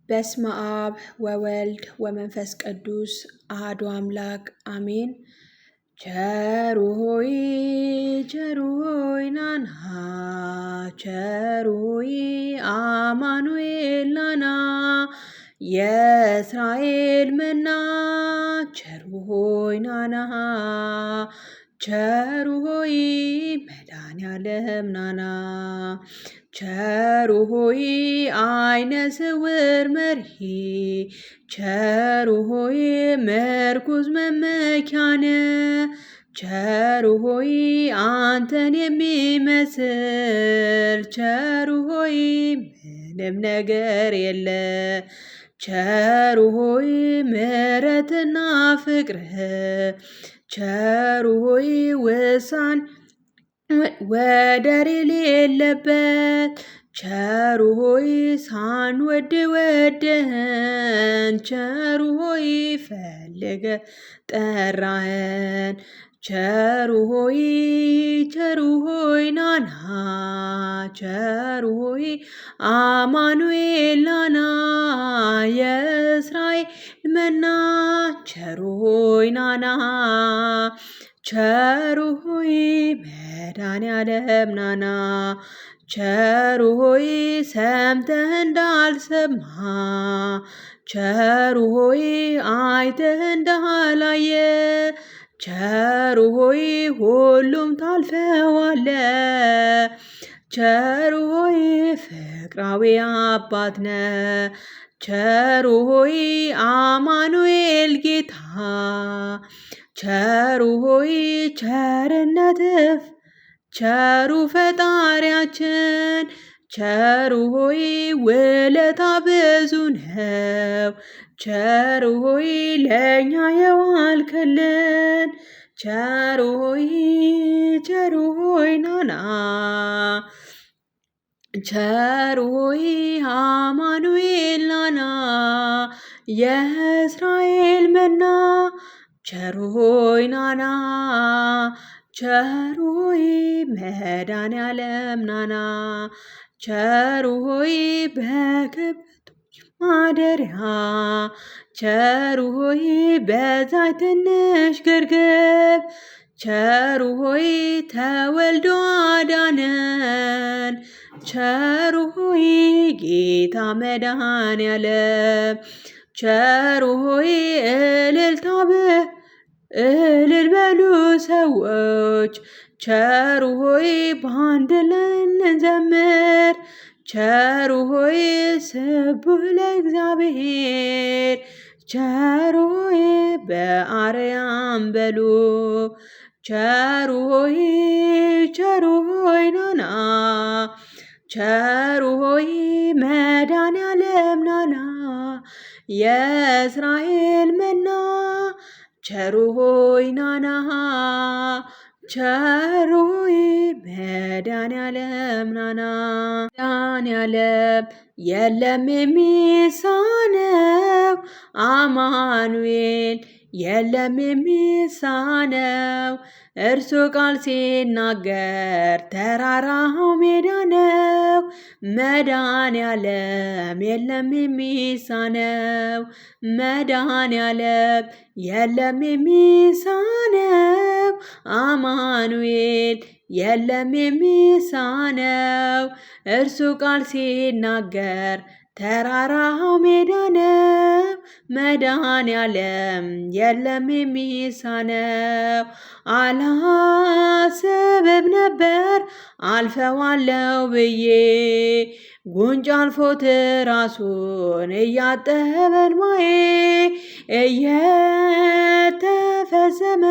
በስመ አብ ወወልድ ወመንፈስ ቅዱስ አሐዱ አምላክ አሜን። ቸሩ ሆይ ናና፣ ቸሩ ሆይ አማኑኤል ናና፣ የእስራኤል መና ቸሩ ሆይ ናና፣ ቸሩ ሆይ መድኃኔዓለም ናና፣ ቸሩ ሆይ አይነ ስውር መሪ፣ ቸሩ ሆይ ምርኩዝ መመኪያነ፣ ቸሩ ሆይ አንተን የሚመስል ቸሩ ሆይ ምንም ነገር የለ። ቸሩ ሆይ ምሕረትና ፍቅርህ፣ ቸሩ ሆይ ውሳን ወደር የሌለበት፣ ቸሩ ሆይ ሳንወድ ወደህን፣ ቸሩ ሆይ ፈልገ ጠራህን። ቸሩ ሆይ ናና፣ ቸሩ ሆይ አማኑኤል ናና፣ የእስራኤል መና ቸሩ ሆይ ናና፣ ቸሩ ሆይ መድኃኔዓለም ናና፣ ቸሩ ሆይ ሰምተህ እንዳልሰማ፣ ቸሩ ሆይ አይተህ እንዳላየ፣ ቸሩ ሆይ ሁሉም ታልፈዋለ፣ ቸሩ ሆይ ፍቅራዊ አባት ነ፣ ቸሩ ሆይ አማኑኤል ጌታ፣ ቸሩ ሆይ ቸርነትህ ቸሩ ፈጣሪያችን፣ ቸሩ ሆይ ውለታ ብዙ ነው፣ ቸሩ ሆይ ለእኛ የዋልክልን፣ ቸሩ ሆይ ናና፣ ቸሩ ሆይ አማኑኤል ናና፣ የእስራኤል መና ቸሩ ሆይ ናና፣ ቸሩ ሆይ መድኃኔዓለም ናና፣ ቸሩ ሆይ በከብቶች ማደሪያ፣ ቸሩ ሆይ በዛች ትንሽ ግርግብ፣ ቸሩ ሆይ ተወልዶ አዳነን፣ ቸሩ ሆይ ጌታ መድኃኔዓለም፣ ቸሩ ሆይ እልል በሉ ሰዎች፣ ቸሩ ሆይ በአንድ ላይ እንዘምር፣ ቸሩ ሆይ ስቡሕ ለእግዚአብሔር፣ ቸሩ ሆይ በአርያም በሉ፣ ቸሩ ሆይ ናና፣ ቸሩ ሆይ መድኃኔዓለም ናና፣ የእስራኤል መና ቸሩ ሆይ ናና፣ ቸሩ ሆይ መድኃኔዓለም ናና። መድኃኔዓለም የለም የሚሳነው፣ አማኑኤል የለም የሚሳነው፣ እርሱ ቃል ሲናገር ተራራው ሜዳ ነው። መድኃኔዓለም የለም የሚሳነው፣ መድኃኔዓለም የለም የሚሳነው፣ አማኑኤል የለም የሚሳነው፣ እርሱ ቃል ሲናገር ተራራው ሜዳ ነው። መድኃኔዓለም የለም የሚሳነው። አላስብም ነበር አልፈዋለው ብዬ፣ ጉንጭ አልፎት ራሱን እያጠበ እንባዬ፣ እየተፈጸመ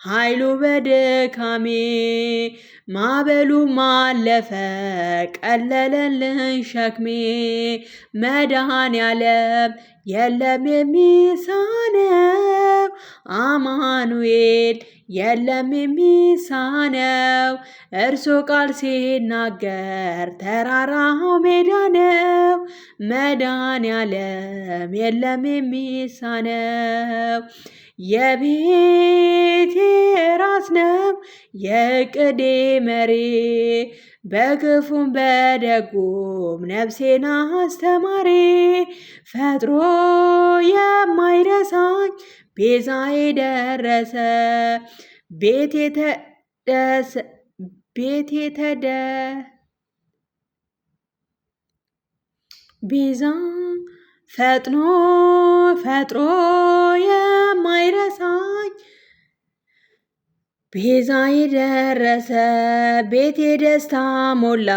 ኃይሉ በድካሜ፣ ማዕበሉ አለፈ ቀለለልኝ ሸክሜ። መድኃኔዓለም የለም የሚሳነው፣ አማኑኤል የለም የሚሳነው፣ እርሱ ቃል ሲናገር ተራራው ሜዳ ነው። መድኃኔዓለም የለም የሚሳነው። የቤቴ ራስ ነው የዕቅዴ መሪ በክፉም በደጉም ነፍሴን አስተማሪ ፈጥሮ የማይረሳኝ ቤዛዬ ደረሰ ቤቴ ቤዛ ፈጥሮ የማይረሳኝ ቤዛዬ ደረሰ ቤቴ ደስታ ሞላ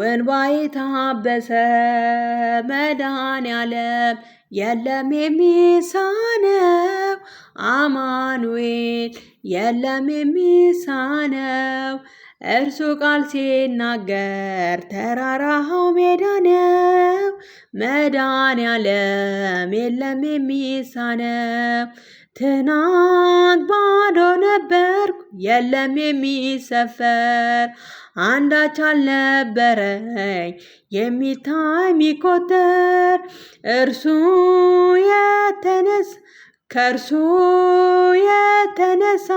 እንባዬ ታበሰ መድኃኔዓለም የለም የሚሳነው አማኑኤል የለም የሚሳነው እርሱ ቃል ሲናገር ተራራው ሜዳ ነው መድኃኔዓለም የለም የሚሳነው ትናንት ባዶ ነበርኩ የለም የሚሰፈር አንዳች አልነበረኝ የሚታይ የሚቆጠር ከእርሱ የተነሳ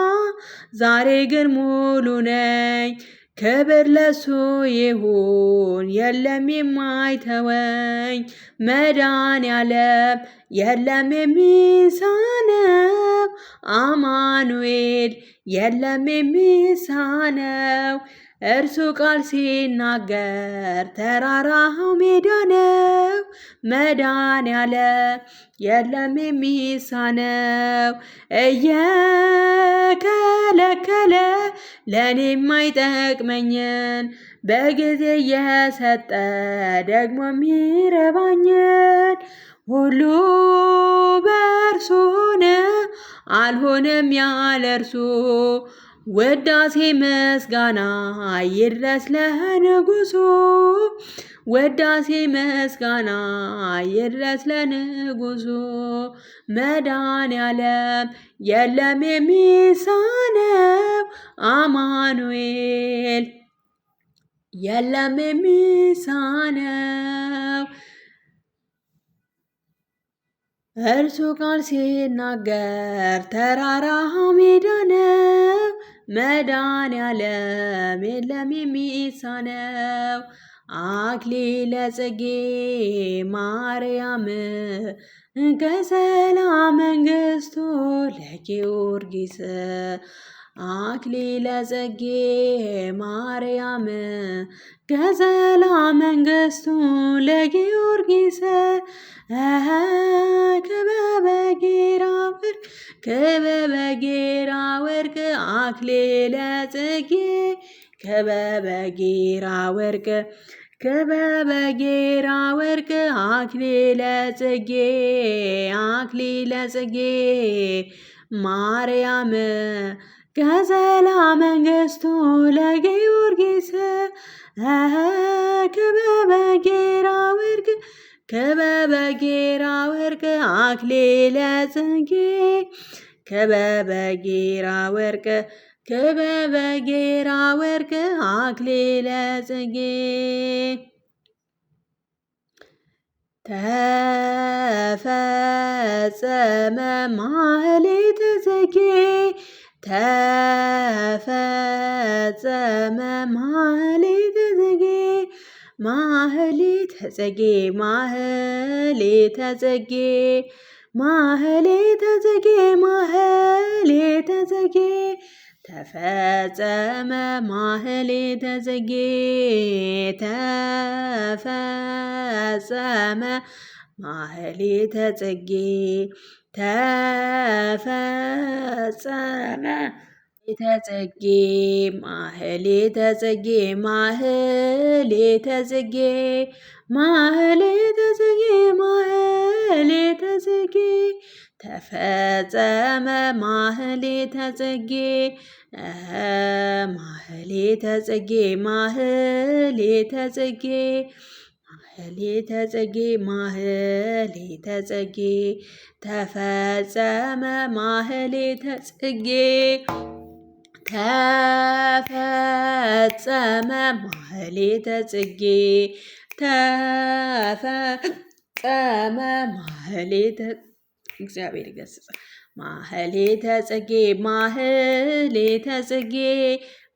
ዛሬ ግን ሙሉ ነኝ ክብር ለሱ ይሁን የለም የማይተወኝ መድኃኔዓለም የለም የሚሳነው አማኑኤል የለም የሚሳነው እርሱ ቃል ሲናገር ተራራው ሜዳ ነው መድኃኔዓለም የለም የሚሳነው እየከለከለ ለእኔ የማይጠቅመኝን በጊዜ እየሰጠ ደግሞ የሚረባኝን ሁሉ በእርሱ ሆነ አልሆነም ያለ እርሱ ውዳሴ ምስጋና ይድረስ ለንጉሱ ውዳሴ ምስጋና ይድረስ ለንጉሱ መድኃኔዓለም የለም የሚሳነው አማኑኤል የለም የሚሳነው እርሱ ቃል ሲናገር ተራራው ሜዳ ነው መድኃኔዓለም የለም የሚሳነው አክሊለ ጽጌ ማርያም ከሰላ መንግሥቱ ለጊዮርጊስ አክሊለ ጽጌ ማርያም ከሰላ መንግሥቱ ለጊዮርጊስ ክበበ ጌራ ወርቅ አክሊለ ጽጌ ክበበ ጌራ ወርቅ ክበበ ጌራ ወርቅ አክሊለ ጽጌ ማርያም ከሰላ መንግሥቱ ለጊዮርጊስ ክበበ ጌራ ወርቅ ክበበ ጌራ ወርቅ አክሊለ ጽጌ ክበበ ጌራ ወርቅ ክበበ ጌራ ወርቅ አክሊለ ጽጌ ተፈጸመ ማህሌተ ጽጌ ተፈጸመ ማህሌተ ጽጌ ማህሌተ ጽጌ ማህሌተ ጽጌ ማህሌተ ጽጌ ማህሌተ ጽጌ ተፈጸመ ማህሌተ ጽጌ ተፈጸመ ማህሌተ ጽጌ ተፈጸመ ጽጌ ማህሌተ ጽጌ ማህሌተ ጽጌ ማህሌተ ጽጌ ማህሌተ ጽጌ ተፈጸመ ማህሌተ ጽጌ ማህሌተ ጽጌ ማህሌተ ጽጌ ማህሌተ ጽጌ ማህሌተ ጽጌ ተፈጸመ ማህሌተ ጽጌ ተፈጸመ ማህሌተ ጽጌ ተፈጸመ ማህሌተ እግዚአብሔር ይገስጽ ማህሌተ ጽጌ ማህሌተ ጽጌ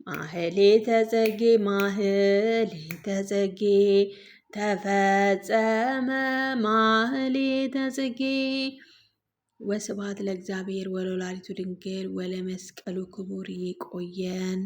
ማህሌተ ጽጌ ማህሌተ ጽጌ ተፈጸመ ማህሌተ ጽጌ። ወስብሐት ለእግዚአብሔር ወለወላዲቱ ድንግል ወለመስቀሉ ክቡር። ይቆየን።